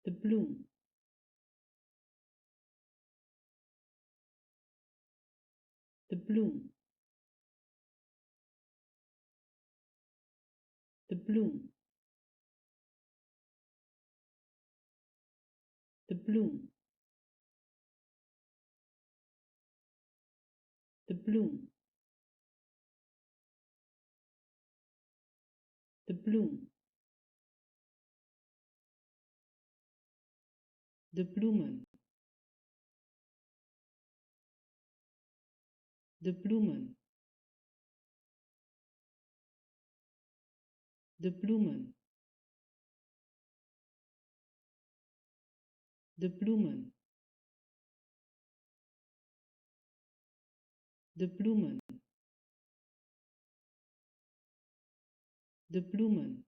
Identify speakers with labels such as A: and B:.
A: de bloem, de bloem, de bloem, de bloem, de bloem, de bloem, de bloemen, de bloemen, de bloemen, de bloemen, de bloemen, de bloemen,